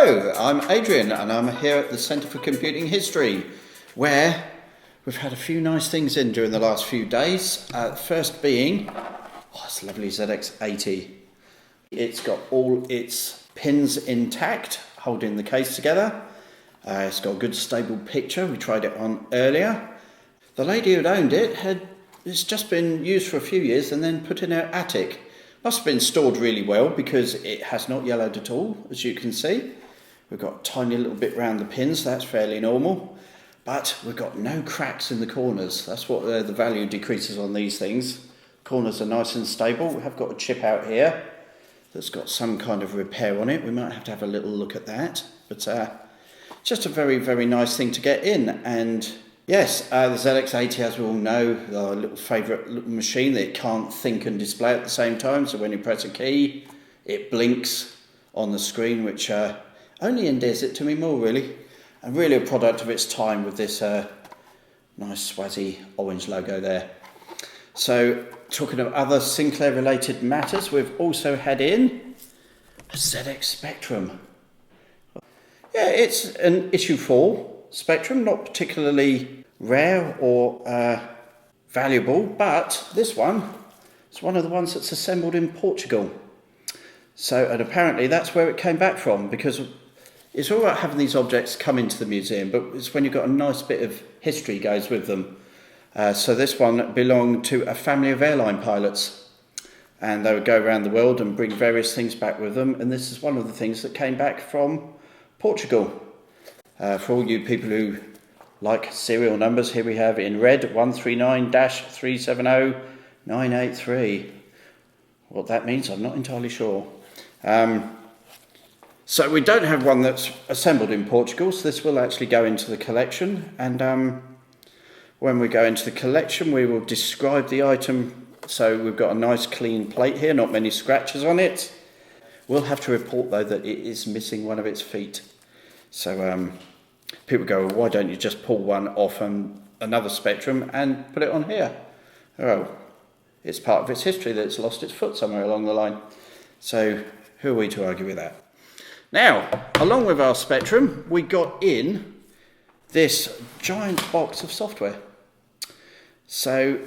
Hello, I'm Adrian and I'm here at the Centre for Computing History, where we've had a few nice things in during the last few days. First being, this lovely ZX80. It's got all its pins intact, holding the case together. It's got a good stable picture, we tried it on earlier. The lady who'd owned it's just been used for a few years and then put in her attic. Must have been stored really well because it has not yellowed at all, as you can see. We've got a tiny little bit round the pins, that's fairly normal. But we've got no cracks in the corners. That's what the value decreases on these things. Corners are nice and stable. We have got a chip out here that's got some kind of repair on it. We might have to have a little look at that. But just a very, very nice thing to get in. And yes, the ZX80, as we all know, our little favourite little machine that it can't think and display at the same time. So when you press a key, it blinks on the screen, which only endears it to me more, really. And really a product of its time with this nice swazzy orange logo there. So, talking of other Sinclair-related matters, we've also had in a ZX Spectrum. Yeah, it's an issue 4 Spectrum, not particularly rare or valuable, but this one is one of the ones that's assembled in Portugal. So, and apparently that's where it came back from, because it's all right having these objects come into the museum, but it's when you've got a nice bit of history goes with them. So this one belonged to a family of airline pilots, and they would go around the world and bring various things back with them, and this is one of the things that came back from Portugal. For all you people who like serial numbers, here we have in red 139-370-983. What that means, I'm not entirely sure. So we don't have one that's assembled in Portugal, so this will actually go into the collection. And when we go into the collection, we will describe the item. So we've got a nice clean plate here, not many scratches on it. We'll have to report, though, that it is missing one of its feet. So people go, well, why don't you just pull one off another Spectrum and put it on here? Oh, it's part of its history that it's lost its foot somewhere along the line. So who are we to argue with that? Now, along with our Spectrum, we got in this giant box of software. So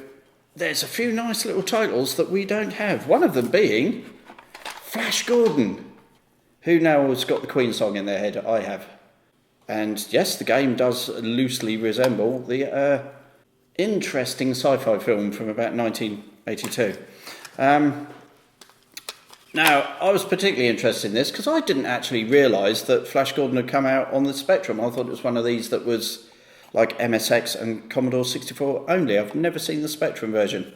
there's a few nice little titles that we don't have. One of them being Flash Gordon. Who now has got the Queen song in their head? I have. And yes, the game does loosely resemble the interesting sci-fi film from about 1982. Now, I was particularly interested in this because I didn't actually realise that Flash Gordon had come out on the Spectrum. I thought it was one of these that was like MSX and Commodore 64 only. I've never seen the Spectrum version.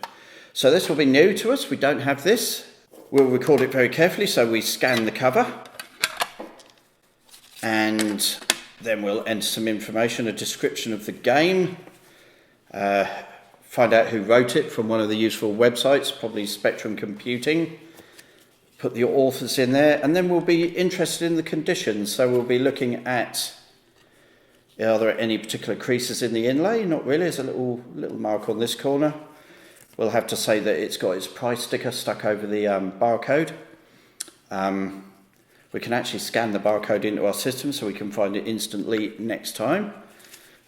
So this will be new to us. We don't have this. We'll record it very carefully, so we scan the cover. And then we'll enter some information, a description of the game. Find out who wrote it from one of the useful websites, probably Spectrum Computing. Put the authors in there, and then we'll be interested in the conditions. So we'll be looking at, are there any particular creases in the inlay? Not really, there's a little mark on this corner. We'll have to say that it's got its price sticker stuck over the barcode. We can actually scan the barcode into our system so we can find it instantly next time.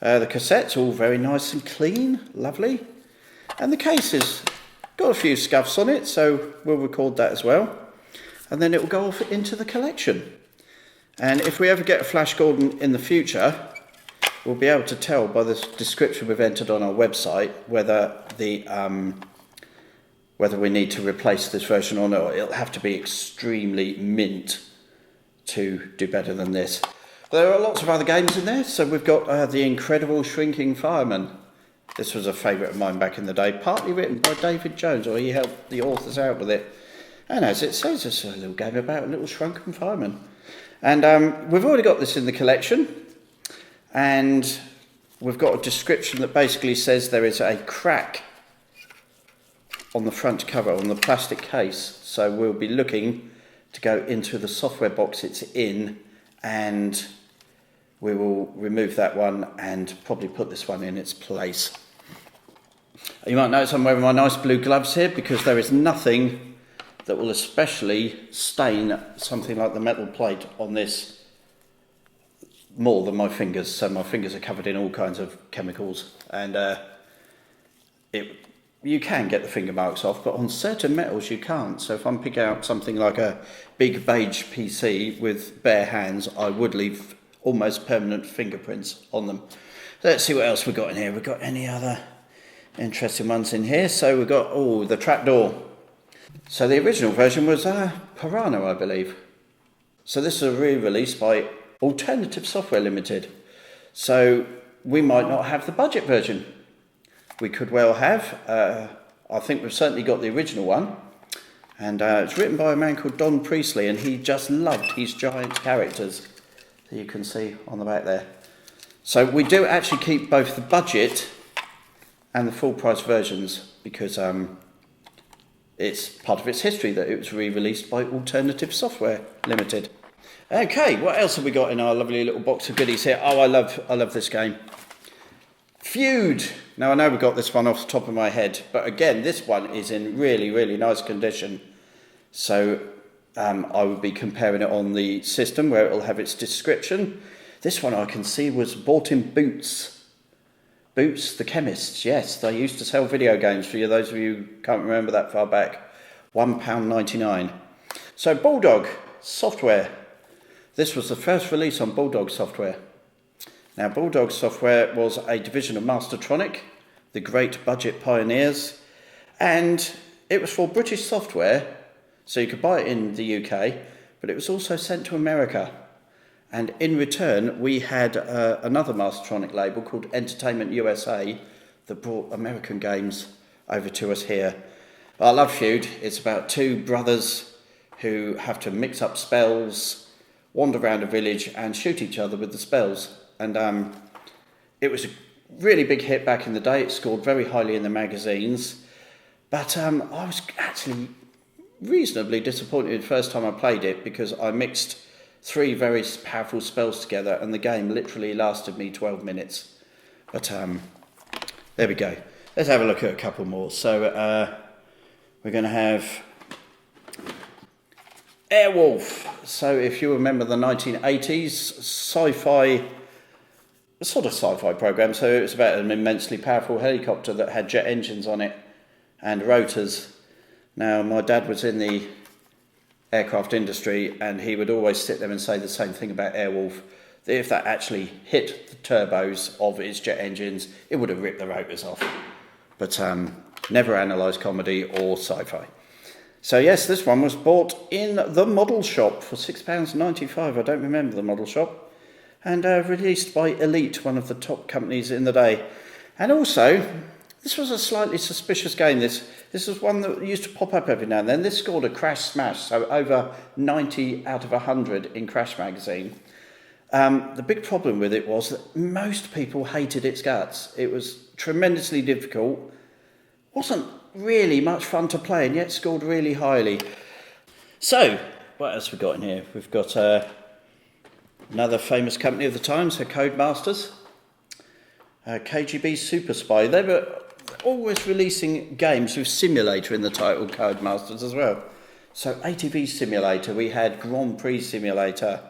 The cassette's all very nice and clean, lovely. And the case has got a few scuffs on it, so we'll record that as well. And then it will go off into the collection. And if we ever get a Flash Gordon in the future, we'll be able to tell by the description we've entered on our website whether we need to replace this version or not. It'll have to be extremely mint to do better than this. But there are lots of other games in there. So we've got The Incredible Shrinking Fireman. This was a favourite of mine back in the day, partly written by David Jones, or he helped the authors out with it. And as it says, it's a little game about a little shrunken fireman. And we've already got this in the collection. And we've got a description that basically says there is a crack on the front cover, on the plastic case. So we'll be looking to go into the software box it's in, and we will remove that one and probably put this one in its place. You might notice I'm wearing my nice blue gloves here because there is nothing that will especially stain something like the metal plate on this more than my fingers, so my fingers are covered in all kinds of chemicals, and you can get the finger marks off, but on certain metals you can't. So if I'm picking out something like a big beige PC with bare hands, I would leave almost permanent fingerprints on them. Let's see what else we've got in here. We've got any other interesting ones in here. So we've got, the trapdoor. So the original version was Piranha, I believe. So this is a re-release by Alternative Software Limited. So we might not have the budget version. We could well have. I think we've certainly got the original one. And it's written by a man called Don Priestley, and he just loved his giant characters that you can see on the back there. So we do actually keep both the budget and the full price versions, because it's part of its history that it was re-released by Alternative Software Limited. Okay, what else have we got in our lovely little box of goodies here? Oh, I love this game. Feud. Now I know we got this one off the top of my head, but again, this one is in really, really nice condition. So I would be comparing it on the system where it will have its description. This one I can see was bought in Boots. Boots, the chemists, yes, they used to sell video games for you, those of you who can't remember that far back. £1.99. So Bulldog Software. This was the first release on Bulldog Software. Now, Bulldog Software was a division of Mastertronic, the great budget pioneers, and it was for British software, so you could buy it in the UK, but it was also sent to America. And in return, we had another Mastertronic label called Entertainment USA that brought American games over to us here. I love Feud. It's about two brothers who have to mix up spells, wander around a village and shoot each other with the spells. And it was a really big hit back in the day. It scored very highly in the magazines. But I was actually reasonably disappointed the first time I played it, because I mixed 3 very powerful spells together and the game literally lasted me 12 minutes. But there we go. Let's have a look at a couple more. So we're going to have Airwolf. So if you remember the 1980s sci-fi program, so it was about an immensely powerful helicopter that had jet engines on it and rotors. Now, my dad was in the aircraft industry, and he would always sit there and say the same thing about Airwolf, that if that actually hit the turbos of its jet engines, it would have ripped the rotors off. But never analysed comedy or sci-fi. So yes, this one was bought in the model shop for £6.95. I don't remember the model shop. And released by Elite, one of the top companies in the day. And also, this was a slightly suspicious game. This was one that used to pop up every now and then. This scored a Crash Smash, so over 90 out of 100 in Crash magazine. The big problem with it was that most people hated its guts. It was tremendously difficult, wasn't really much fun to play, and yet scored really highly. So, what else have we got in here? We've got another famous company of the time, so Codemasters. KGB Super Spy. They were always releasing games with simulator in the title, Codemasters as well. So ATV Simulator, we had Grand Prix Simulator.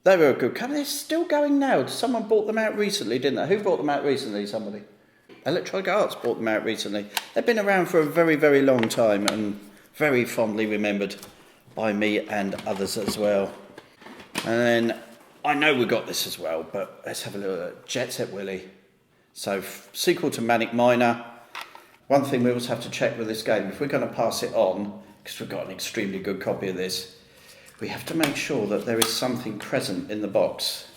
They were a good company. They're still going now. Someone bought them out recently, didn't they? Who bought them out recently? Somebody. Electronic Arts bought them out recently. They've been around for a very, very long time and very fondly remembered by me and others as well. And then I know we got this as well, but let's have a look at Jet Set Willy. So, sequel to Manic Miner. One thing we always have to check with this game, if we're going to pass it on, because we've got an extremely good copy of this, we have to make sure that there is something present in the box.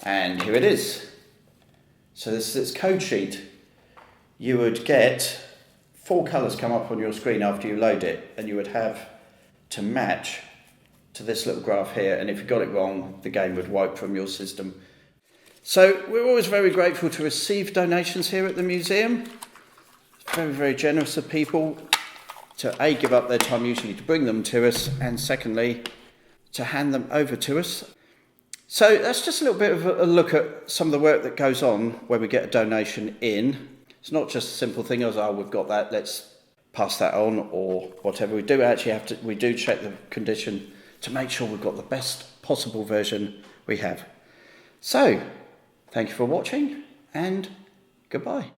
And here it is. So this is its code sheet. You would get 4 colours come up on your screen after you load it, and you would have to match to this little graph here, and if you got it wrong, the game would wipe from your system. So we're always very grateful to receive donations here at the museum. It's very, very generous of people to A, give up their time usually to bring them to us, and secondly, to hand them over to us. So that's just a little bit of a look at some of the work that goes on when we get a donation in. It's not just a simple thing as, oh, we've got that, let's pass that on or whatever. We do actually we do check the condition to make sure we've got the best possible version we have. So, thank you for watching and goodbye.